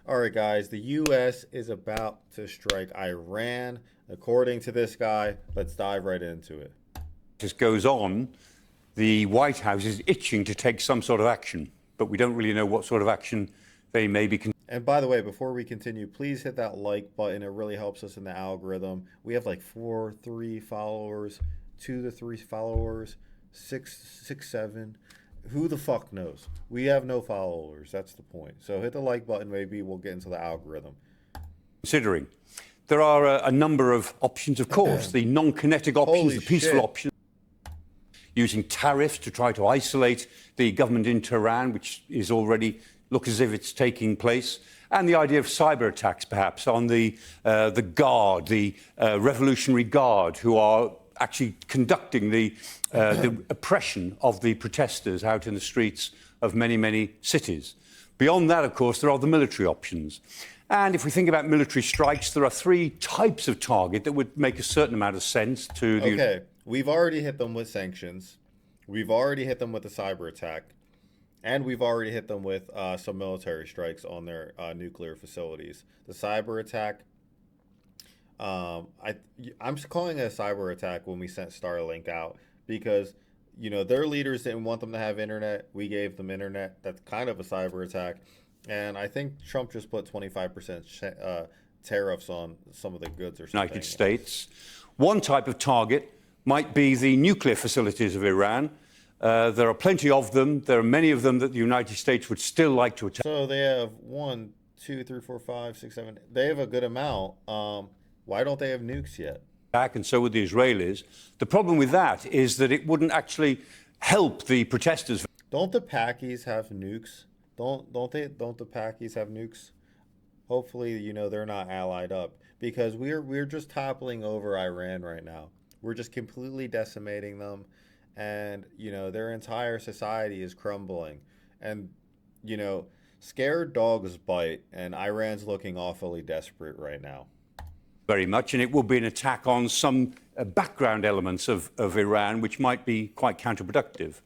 All right, guys, the U.S. is about to strike Iran. According to this guy, let's dive right into it. As goes on, the White House is itching to take some sort of action, but we don't really know what sort of action they may be. And by the way, before we continue, please hit that like button. It really helps us in the algorithm. We have like 3 followers, 3 followers, six, 7. Who the fuck knows? We have no followers. That's the point. So hit the like button. Maybe we'll get into the algorithm. Considering. There are a number of options, of course, the non-kinetic options, Holy the peaceful shit. options, using tariffs to try to isolate the government in Tehran, which is already look as if it's taking place, and the idea of cyber attacks, perhaps, on the Guard, the Revolutionary Guard, who are actually conducting the oppression of the protesters out in the streets of many, many cities. Beyond that, of course, there are the military options. And if we think about military strikes, there are 3 types of target that would make a certain amount of sense to the... Okay, we've already hit them with sanctions. We've already hit them with a cyber attack. And we've already hit them with some military strikes on their nuclear facilities. The cyber attack, I'm calling it a cyber attack when we sent Starlink out because, you know, their leaders didn't want them to have internet. We gave them internet. That's kind of a cyber attack. And I think Trump just put 25% tariffs on some of the goods or something. United States. One type of target might be the nuclear facilities of Iran. There are plenty of them. There are many of them that the United States would still like to attack. So they have 1, 2, 3, 4, 5, 6, 7. They have a good amount. Why don't they have nukes yet? And so would the Israelis. The problem with that is that it wouldn't actually help the protesters. Don't the Pakis have nukes? Don't the Pakis have nukes? Hopefully, you know, they're not allied up because we're just toppling over Iran right now. We're just completely decimating them. And, you know, their entire society is crumbling. And, you know, scared dogs bite, and Iran's looking awfully desperate right now. Very much, and it will be an attack on some background elements of Iran, which might be quite counterproductive.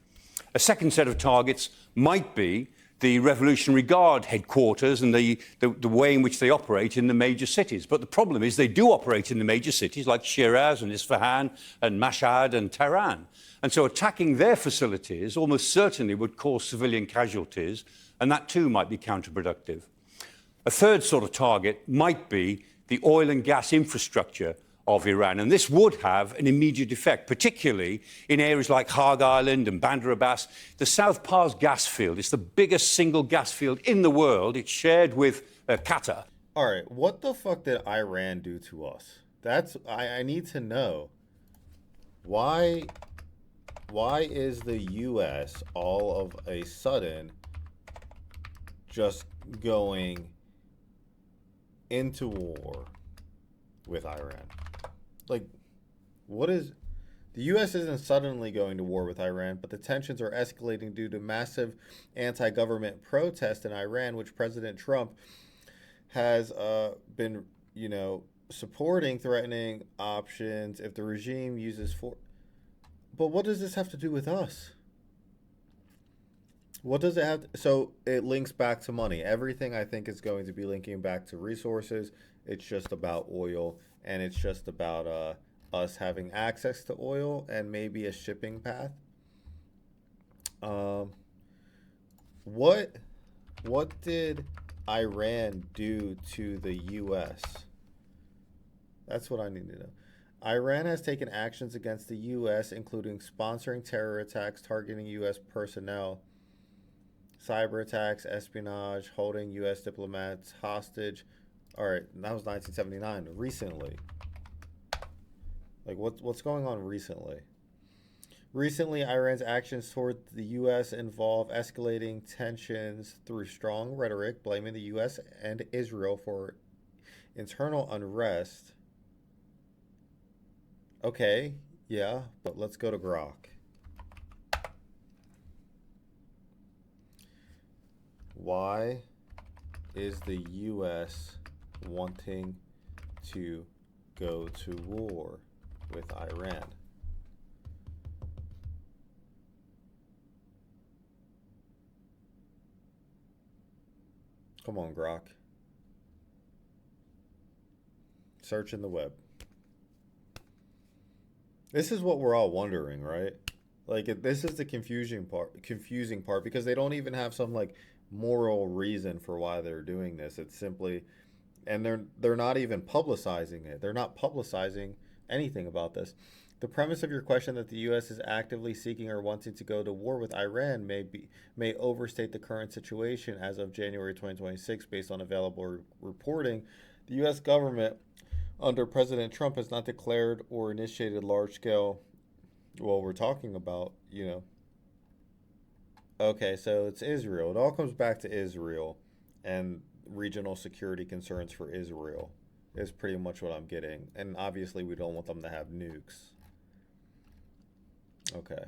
A second set of targets might be the Revolutionary Guard headquarters and the way in which they operate in the major cities. But the problem is they do operate in the major cities like Shiraz and Isfahan and Mashhad and Tehran. And so attacking their facilities almost certainly would cause civilian casualties, and that too might be counterproductive. A third sort of target might be the oil and gas infrastructure of Iran, and this would have an immediate effect, particularly in areas like Hag Island and Bandar Abbas. The South Pars gas field is the biggest single gas field in the world. It's shared with Qatar. All right, what the fuck did Iran do to us? I need to know. Why is the U.S. all of a sudden just going into war with Iran? Like, what is... The U.S. isn't suddenly going to war with Iran, but the tensions are escalating due to massive anti-government protest in Iran, which President Trump has been, you know, supporting, threatening options if the regime uses force. But what does this have to do with us? What does it have so it links back to money. Everything I think is going to be linking back to resources. It's just about oil, and it's just about us having access to oil and maybe a shipping path. What did Iran do to the US? That's what I need to know. Iran has taken actions against the U.S., including sponsoring terror attacks, targeting U.S. personnel, cyber attacks, espionage, holding U.S. diplomats hostage. All right, that was 1979. Recently. Like, what's going on recently? Recently, Iran's actions toward the U.S. involve escalating tensions through strong rhetoric, blaming the U.S. and Israel for internal unrest. Okay, yeah, but let's go to Grok. Why is the U.S. wanting to go to war with Iran? Come on, Grok. searching the web. This is what we're all wondering, right? Like this is the confusing part because they don't even have some like moral reason for why they're doing this. It's simply, and they're not even publicizing it. They're not publicizing anything about this. The premise of your question that the U.S. is actively seeking or wanting to go to war with Iran may overstate the current situation as of January 2026 based on available reporting. The U.S. government under President Trump has not declared or initiated large-scale. Well, we're talking about, Okay, so it's Israel. It all comes back to Israel and regional security concerns for Israel is pretty much what I'm getting. And obviously, we don't want them to have nukes. Okay.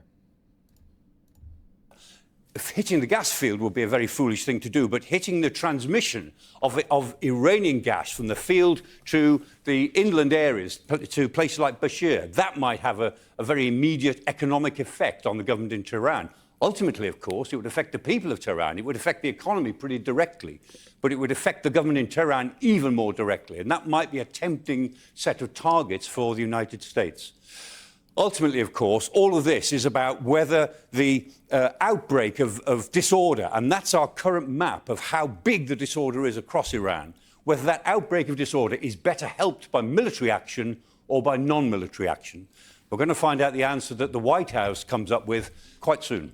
Hitting the gas field would be a very foolish thing to do, but hitting the transmission of Iranian gas from the field to the inland areas, to places like Bashir, that might have a very immediate economic effect on the government in Tehran. Ultimately, of course, it would affect the people of Tehran. It would affect the economy pretty directly, but it would affect the government in Tehran even more directly, and that might be a tempting set of targets for the United States. Ultimately, of course, all of this is about whether the outbreak of disorder, and that's our current map of how big the disorder is across Iran, whether that outbreak of disorder is better helped by military action or by non-military action. We're going to find out the answer that the White House comes up with quite soon.